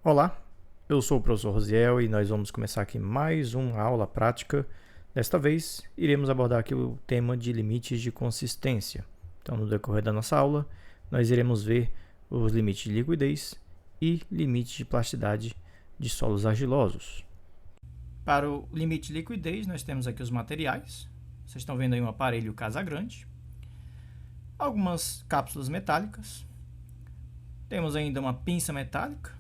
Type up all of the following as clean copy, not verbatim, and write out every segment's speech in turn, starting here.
Olá, eu sou o professor Rosiel e nós vamos começar aqui mais uma aula prática. Desta vez, iremos abordar aqui o tema de limites de consistência. Então, no decorrer da nossa aula, nós iremos ver os limites de liquidez e limites de plasticidade de solos argilosos. Para o limite de liquidez, nós temos aqui os materiais. Vocês estão vendo aí um aparelho Casagrande, algumas cápsulas metálicas, temos ainda uma pinça metálica,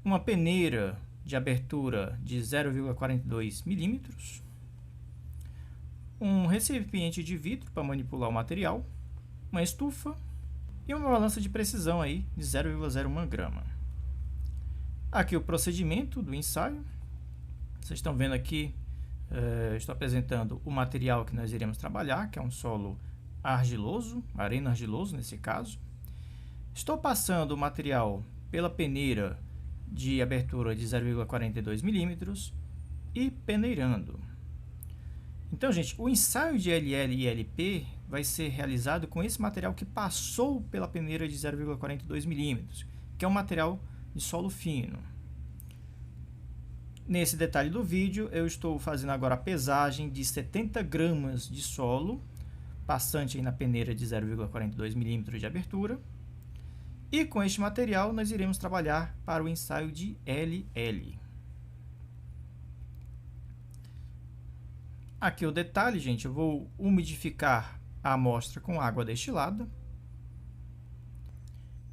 uma peneira de abertura de 0,42 milímetros, um recipiente de vidro para manipular o material, uma estufa e uma balança de precisão aí de 0,01 grama. Aqui o procedimento do ensaio. Vocês estão vendo aqui, estou apresentando o material que nós iremos trabalhar, que é um solo argiloso, areno argiloso nesse caso. Estou passando o material pela peneira de abertura de 0,42 milímetros e peneirando. Então, gente, o ensaio de LL e LP vai ser realizado com esse material que passou pela peneira de 0,42 milímetros, que é um material de solo fino. Nesse detalhe do vídeo, eu estou fazendo agora a pesagem de 70 gramas de solo, passante aí na peneira de 0,42 milímetros de abertura. E com este material, nós iremos trabalhar para o ensaio de LL. Aqui o detalhe, gente, eu vou umidificar a amostra com água destilada.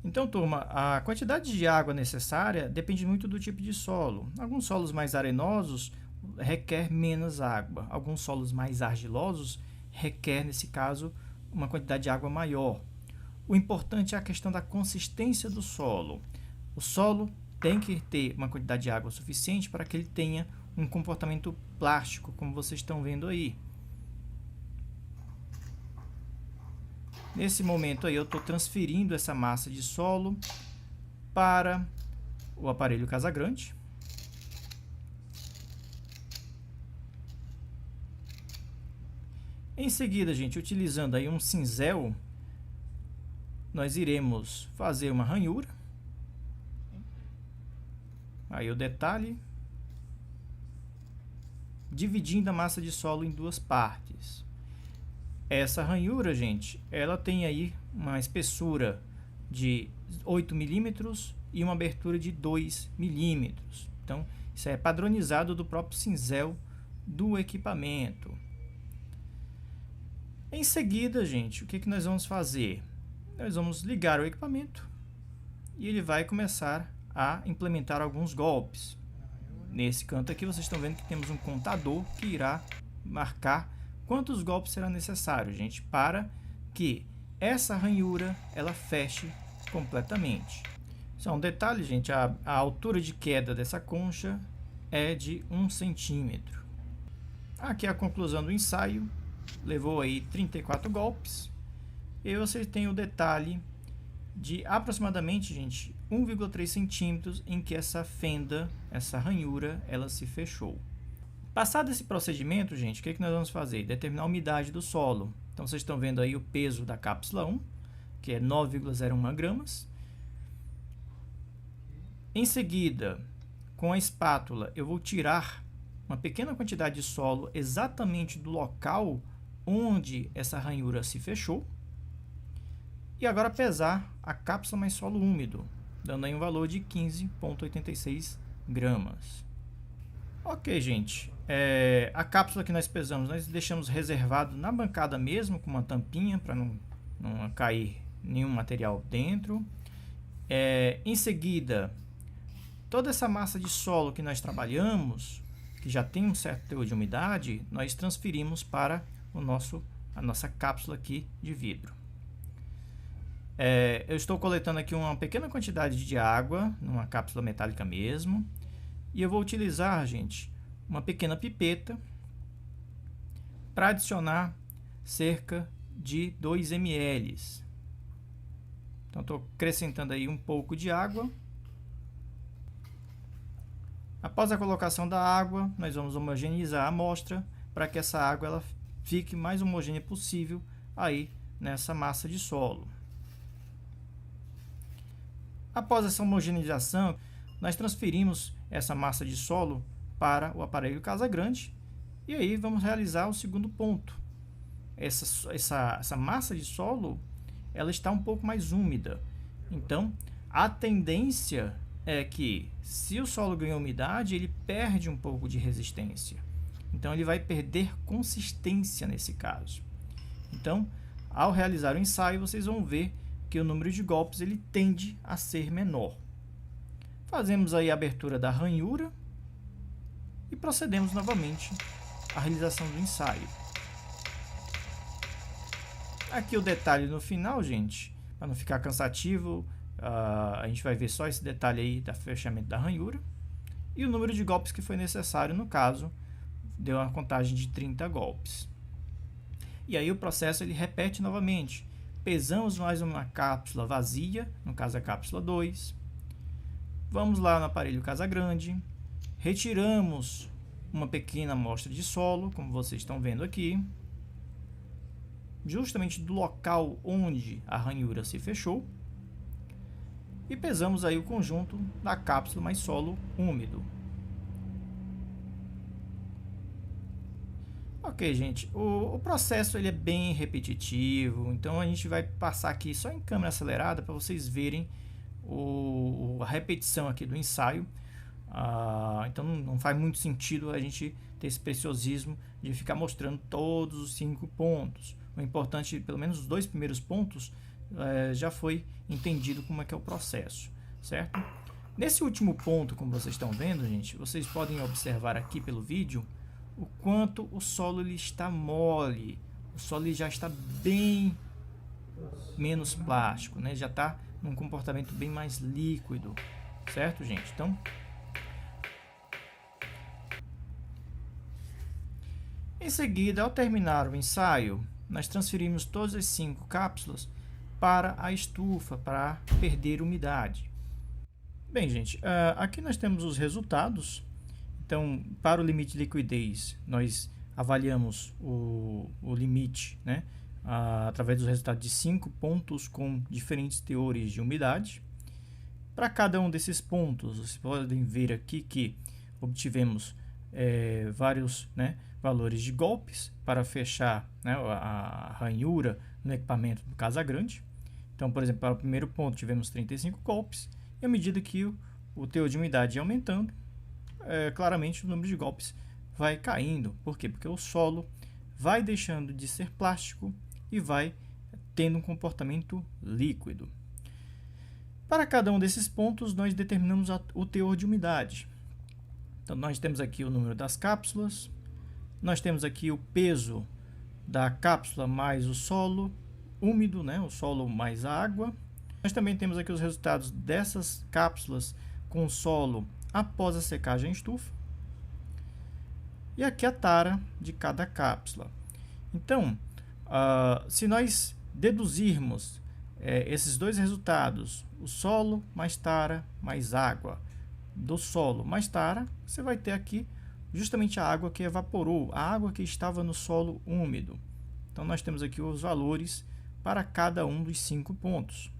Então, turma, a quantidade de água necessária depende muito do tipo de solo. Alguns solos mais arenosos requer menos água. Alguns solos mais argilosos requer, nesse caso, uma quantidade de água maior. O importante é a questão da consistência do solo. O solo tem que ter uma quantidade de água suficiente para que ele tenha um comportamento plástico, como vocês estão vendo aí. Nesse momento aí eu estou transferindo essa massa de solo para o aparelho Casagrande. Em seguida, gente, utilizando aí um cinzel, nós iremos fazer uma ranhura. Aí o detalhe, dividindo a massa de solo em duas partes. Essa ranhura, gente, ela tem aí uma espessura de 8 milímetros e uma abertura de 2 milímetros. Então, isso é padronizado do próprio cinzel do equipamento. Em seguida, gente, o que nós vamos fazer? Nós vamos ligar o equipamento e ele vai começar a implementar alguns golpes. Nesse canto aqui vocês estão vendo que temos um contador que irá marcar quantos golpes será necessário, gente, para que essa ranhura ela feche completamente. Só um detalhe, gente, a altura de queda dessa concha é de 1 centímetro. Aqui a conclusão do ensaio, levou aí 34 golpes. E você tem o detalhe de aproximadamente, gente, 1,3 centímetros em que essa fenda, essa ranhura, ela se fechou. Passado esse procedimento, gente, o que nós vamos fazer? Determinar a umidade do solo. Então, vocês estão vendo aí o peso da cápsula 1, que é 9,01 gramas. Em seguida, com a espátula, eu vou tirar uma pequena quantidade de solo exatamente do local onde essa ranhura se fechou. E agora pesar a cápsula mais solo úmido, dando aí um valor de 15,86 gramas. Ok, gente. A cápsula que nós pesamos, nós deixamos reservado na bancada mesmo, com uma tampinha, para não cair nenhum material dentro. Em seguida, toda essa massa de solo que nós trabalhamos, que já tem um certo teor de umidade, nós transferimos para a nossa cápsula aqui de vidro. Eu estou coletando aqui uma pequena quantidade de água, numa cápsula metálica mesmo, e eu vou utilizar, gente, uma pequena pipeta para adicionar cerca de 2 ml. Então, estou acrescentando aí um pouco de água. Após a colocação da água, nós vamos homogeneizar a amostra para que essa água ela fique mais homogênea possível aí nessa massa de solo. Após essa homogeneização, nós transferimos essa massa de solo para o aparelho Casagrande e aí vamos realizar o segundo ponto. Essa massa de solo ela está um pouco mais úmida, então a tendência é que se o solo ganha umidade, ele perde um pouco de resistência, então ele vai perder consistência nesse caso. Então, ao realizar o ensaio, vocês vão ver que o número de golpes ele tende a ser menor. Fazemos aí a abertura da ranhura e procedemos novamente à realização do ensaio. Aqui o detalhe no final, gente, para não ficar cansativo, a gente vai ver só esse detalhe aí do fechamento da ranhura e o número de golpes que foi necessário, no caso, deu uma contagem de 30 golpes. E aí o processo ele repete novamente. Pesamos mais uma cápsula vazia, no caso a cápsula 2. Vamos lá no aparelho Casagrande, retiramos uma pequena amostra de solo, como vocês estão vendo aqui, justamente do local onde a ranhura se fechou, e pesamos aí o conjunto da cápsula mais solo úmido. Ok, gente, o processo ele é bem repetitivo, então a gente vai passar aqui só em câmera acelerada para vocês verem a repetição aqui do ensaio. Então não faz muito sentido a gente ter esse preciosismo de ficar mostrando todos os 5 pontos. O importante, pelo menos os 2 primeiros pontos, já foi entendido como é que é o processo, certo? Nesse último ponto, como vocês estão vendo, gente, vocês podem observar aqui pelo vídeo o quanto o solo ele está mole, o solo ele já está bem menos plástico, né? Já está num comportamento bem mais líquido, certo, gente? Então, em seguida, ao terminar o ensaio, nós transferimos todas as 5 cápsulas para a estufa para perder umidade. Bem, gente, aqui nós temos os resultados. Então, para o limite de liquidez, nós avaliamos o limite, né, através dos resultados de 5 pontos com diferentes teores de umidade. Para cada um desses pontos, vocês podem ver aqui que obtivemos vários, né, valores de golpes para fechar, né, a ranhura no equipamento do Casagrande. Então, por exemplo, para o primeiro ponto tivemos 35 golpes, e à medida que o teor de umidade ia aumentando, claramente o número de golpes vai caindo. Por quê? Porque o solo vai deixando de ser plástico e vai tendo um comportamento líquido. Para cada um desses pontos, nós determinamos o teor de umidade. Então, nós temos aqui o número das cápsulas, nós temos aqui o peso da cápsula mais o solo úmido, né? O solo mais a água. Nós também temos aqui os resultados dessas cápsulas com solo após a secagem em estufa. E aqui a tara de cada cápsula. Então, se nós deduzirmos esses 2 resultados, o solo mais tara mais água, do solo mais tara, você vai ter aqui justamente a água que evaporou, a água que estava no solo úmido. Então, nós temos aqui os valores para cada um dos 5 pontos.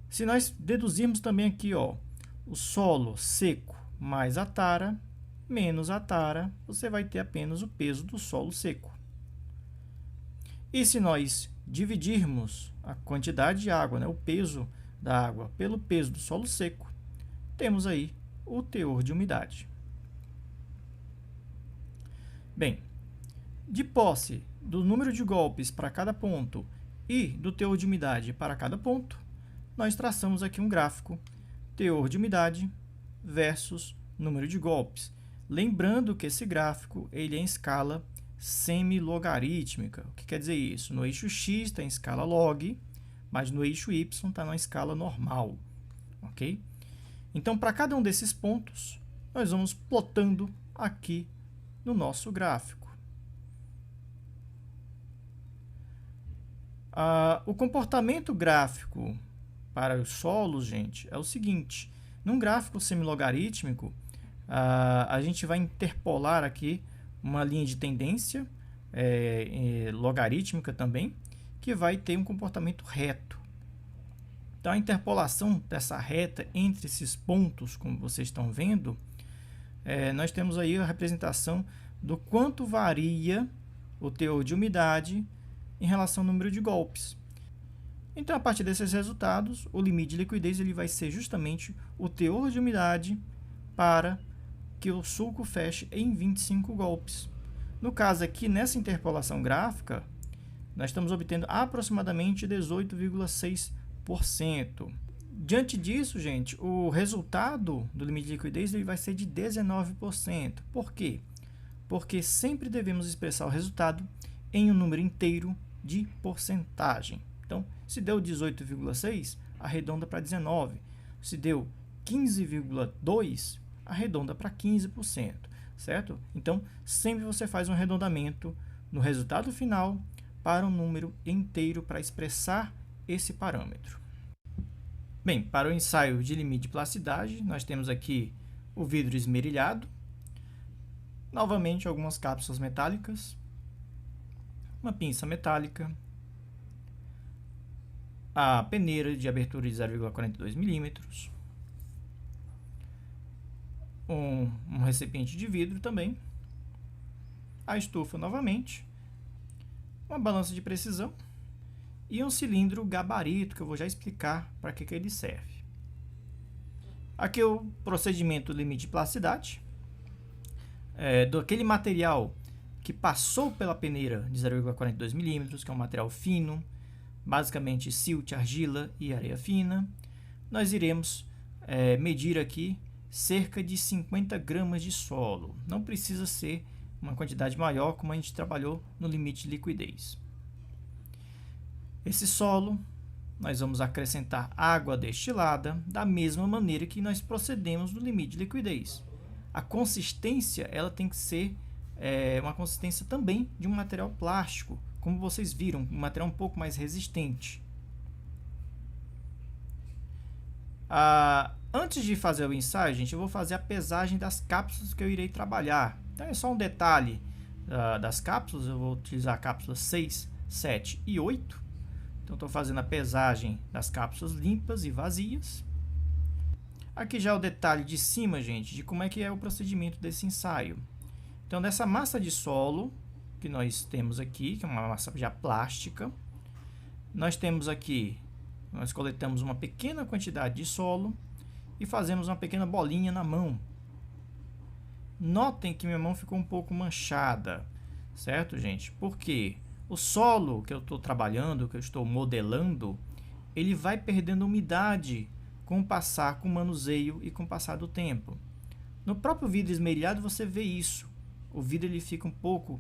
Se nós deduzirmos também aqui, ó, o solo seco mais a tara, menos a tara, você vai ter apenas o peso do solo seco. E se nós dividirmos a quantidade de água, né, o peso da água, pelo peso do solo seco, temos aí o teor de umidade. Bem, de posse do número de golpes para cada ponto e do teor de umidade para cada ponto, nós traçamos aqui um gráfico, teor de umidade versus número de golpes. Lembrando que esse gráfico ele é em escala semi-logarítmica. O que quer dizer isso? No eixo X está em escala log, mas no eixo Y está na escala normal. Ok? Então, para cada um desses pontos, nós vamos plotando aqui no nosso gráfico. O comportamento gráfico para os solos, gente, é o seguinte. Num gráfico semilogarítmico, a gente vai interpolar aqui uma linha de tendência logarítmica também, que vai ter um comportamento reto. Então, a interpolação dessa reta entre esses pontos, como vocês estão vendo, nós temos aí a representação do quanto varia o teor de umidade em relação ao número de golpes. Então, a partir desses resultados, o limite de liquidez ele vai ser justamente o teor de umidade para que o suco feche em 25 golpes. No caso aqui, nessa interpolação gráfica, nós estamos obtendo aproximadamente 18,6%. Diante disso, gente, o resultado do limite de liquidez ele vai ser de 19%. Por quê? Porque sempre devemos expressar o resultado em um número inteiro de porcentagem. Então, se deu 18,6, arredonda para 19. Se deu 15,2, arredonda para 15%, certo? Então, sempre você faz um arredondamento no resultado final para um número inteiro para expressar esse parâmetro. Bem, para o ensaio de limite de plasticidade, nós temos aqui o vidro esmerilhado, novamente algumas cápsulas metálicas, uma pinça metálica, a peneira de abertura de 0,42 milímetros, um recipiente de vidro também, a estufa novamente, uma balança de precisão e um cilindro gabarito, que eu vou já explicar para que ele serve. Aqui é o procedimento limite de plasticidade, daquele material que passou pela peneira de 0,42 milímetros, que é um material fino, basicamente silt, argila e areia fina. Nós iremos medir aqui cerca de 50 gramas de solo. Não precisa ser uma quantidade maior, como a gente trabalhou no limite de liquidez. Esse solo, nós vamos acrescentar água destilada, da mesma maneira que nós procedemos no limite de liquidez. A consistência ela tem que ser uma consistência também de um material plástico, como vocês viram, um material um pouco mais resistente. Antes de fazer o ensaio, gente, eu vou fazer a pesagem das cápsulas que eu irei trabalhar. Então é só um detalhe das cápsulas, eu vou utilizar cápsulas 6, 7 e 8. Então estou fazendo a pesagem das cápsulas limpas e vazias. Aqui já é o detalhe de cima, gente, de como é que é o procedimento desse ensaio. Então, dessa massa de solo que nós temos aqui, que é uma massa já plástica, nós temos aqui, nós coletamos uma pequena quantidade de solo e fazemos uma pequena bolinha na mão. Notem que minha mão ficou um pouco manchada, certo, gente? Porque o solo que eu estou trabalhando, que eu estou modelando, ele vai perdendo umidade com o manuseio e com o passar do tempo. No próprio vidro esmerilhado você vê isso. O vidro ele fica um pouco,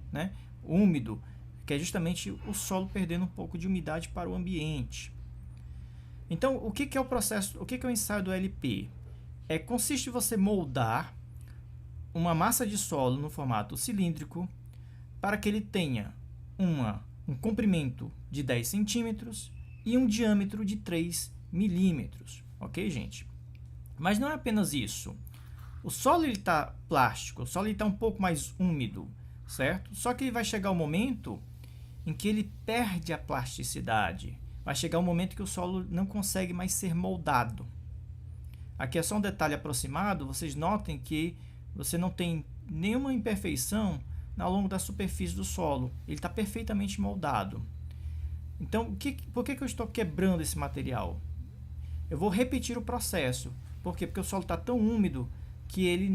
úmido, que é justamente o solo perdendo um pouco de umidade para o ambiente. Então, o que é o processo, o que é o ensaio do LP? Consiste em você moldar uma massa de solo no formato cilíndrico para que ele tenha um comprimento de 10 centímetros e um diâmetro de 3 milímetros. Ok, gente? Mas não é apenas isso. O solo está plástico, o solo está um pouco mais úmido, certo? Só que ele vai chegar o momento em que ele perde a plasticidade. Vai chegar o momento que o solo não consegue mais ser moldado. Aqui é só um detalhe aproximado, vocês notem que você não tem nenhuma imperfeição ao longo da superfície do solo. Ele está perfeitamente moldado. Então, por que eu estou quebrando esse material? Eu vou repetir o processo. Por quê? Porque o solo está tão úmido que ele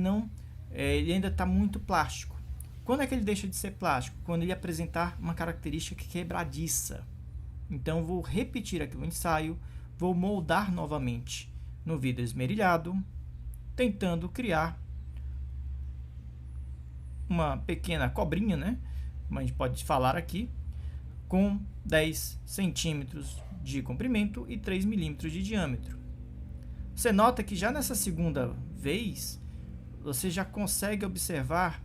ainda está muito plástico. Quando é que ele deixa de ser plástico? Quando ele apresentar uma característica quebradiça. Então, eu vou repetir aqui o ensaio, vou moldar novamente no vidro esmerilhado, tentando criar uma pequena cobrinha, como a gente pode falar aqui, com 10 centímetros de comprimento e 3 milímetros de diâmetro. Você nota que já nessa segunda vez, você já consegue observar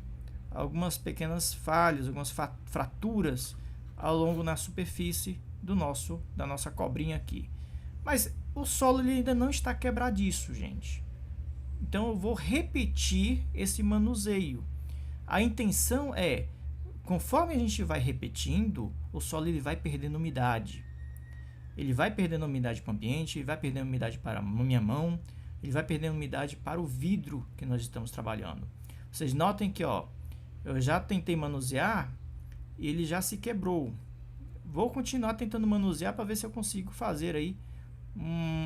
algumas pequenas falhas, algumas fraturas ao longo na superfície da nossa cobrinha aqui. Mas o solo ele ainda não está quebradiço, gente. Então eu vou repetir esse manuseio. A intenção conforme a gente vai repetindo, o solo ele vai perdendo umidade. ele vai perdendo umidade para o ambiente, ele vai perdendo umidade para a minha mão, ele vai perdendo umidade para o vidro que nós estamos trabalhando. Vocês notem que, ó, eu já tentei manusear e ele já se quebrou. Vou continuar tentando manusear para ver se eu consigo fazer aí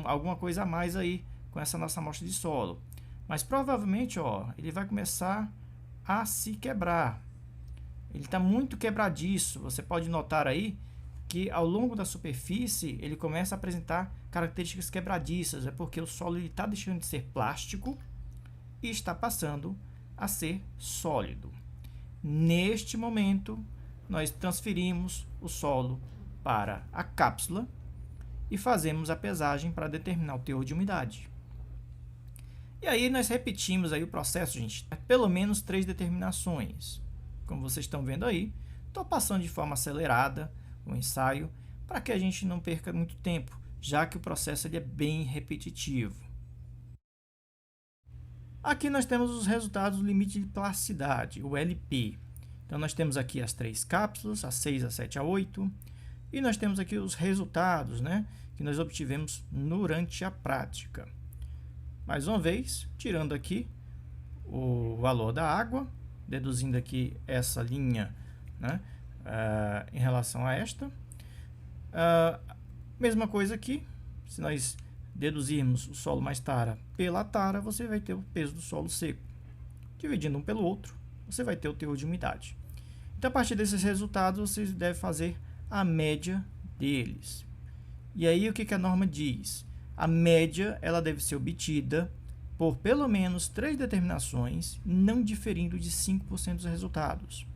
alguma coisa a mais aí com essa nossa amostra de solo. Mas provavelmente, ó, ele vai começar a se quebrar. Ele está muito quebradiço. Você pode notar aí que ao longo da superfície ele começa a apresentar características quebradiças. É porque o solo está deixando de ser plástico e está passando a ser sólido. Neste momento, nós transferimos o solo para a cápsula e fazemos a pesagem para determinar o teor de umidade. E aí nós repetimos aí o processo, gente, pelo menos 3 determinações. Como vocês estão vendo aí, estou passando de forma acelerada o ensaio para que a gente não perca muito tempo, já que o processo ele é bem repetitivo. Aqui nós temos os resultados do limite de plasticidade, o LP. Então nós temos aqui as 3 cápsulas, a 6, a 7, a 8, e nós temos aqui os resultados, né, que nós obtivemos durante a prática. Mais uma vez, tirando aqui o valor da água, deduzindo aqui essa linha, né, em relação a esta. Mesma coisa aqui, se nós deduzirmos o solo mais tara pela tara, você vai ter o peso do solo seco. Dividindo um pelo outro, você vai ter o teor de umidade. Então, a partir desses resultados, você deve fazer a média deles. E aí, o que a norma diz? A média ela deve ser obtida por pelo menos 3 determinações, não diferindo de 5% dos resultados.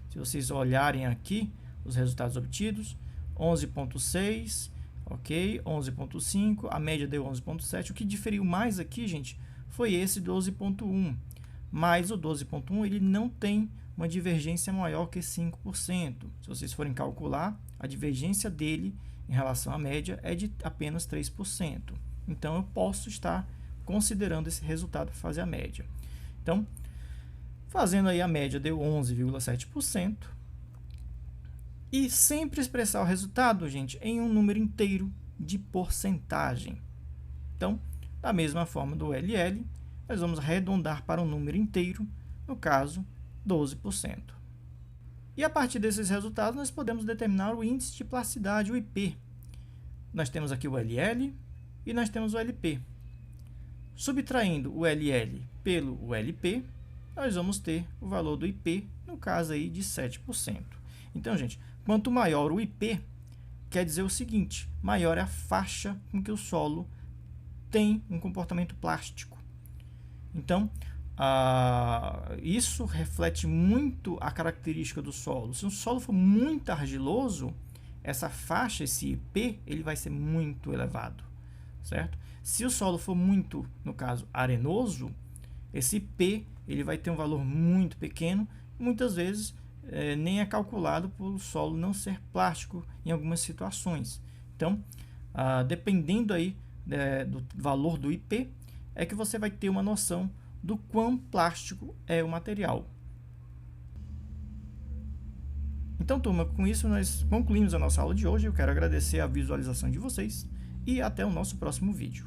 Se vocês olharem aqui, os resultados obtidos, 11,6, ok, 11,5, a média deu 11,7. O que diferiu mais aqui, gente, foi esse 12,1. Mas o 12,1 ele não tem uma divergência maior que 5%. Se vocês forem calcular, a divergência dele em relação à média é de apenas 3%. Então, eu posso estar considerando esse resultado para fazer a média. Então, fazendo aí a média deu 11,7%. E sempre expressar o resultado, gente, em um número inteiro de porcentagem. Então, da mesma forma do LL, nós vamos arredondar para um número inteiro, no caso, 12%. E a partir desses resultados, nós podemos determinar o índice de plasticidade, o IP. Nós temos aqui o LL e nós temos o LP. Subtraindo o LL pelo LP, nós vamos ter o valor do IP, no caso aí de 7%. Então, gente, quanto maior o IP, quer dizer o seguinte, maior é a faixa com que o solo tem um comportamento plástico. Então, isso reflete muito a característica do solo. Se o solo for muito argiloso, essa faixa, esse IP, ele vai ser muito elevado, certo? Se o solo for muito, no caso, arenoso, esse IP ele vai ter um valor muito pequeno, muitas vezes nem é calculado por o solo não ser plástico em algumas situações. Então, dependendo aí do valor do IP, é que você vai ter uma noção do quão plástico é o material. Então, turma, com isso nós concluímos a nossa aula de hoje. Eu quero agradecer a visualização de vocês e até o nosso próximo vídeo.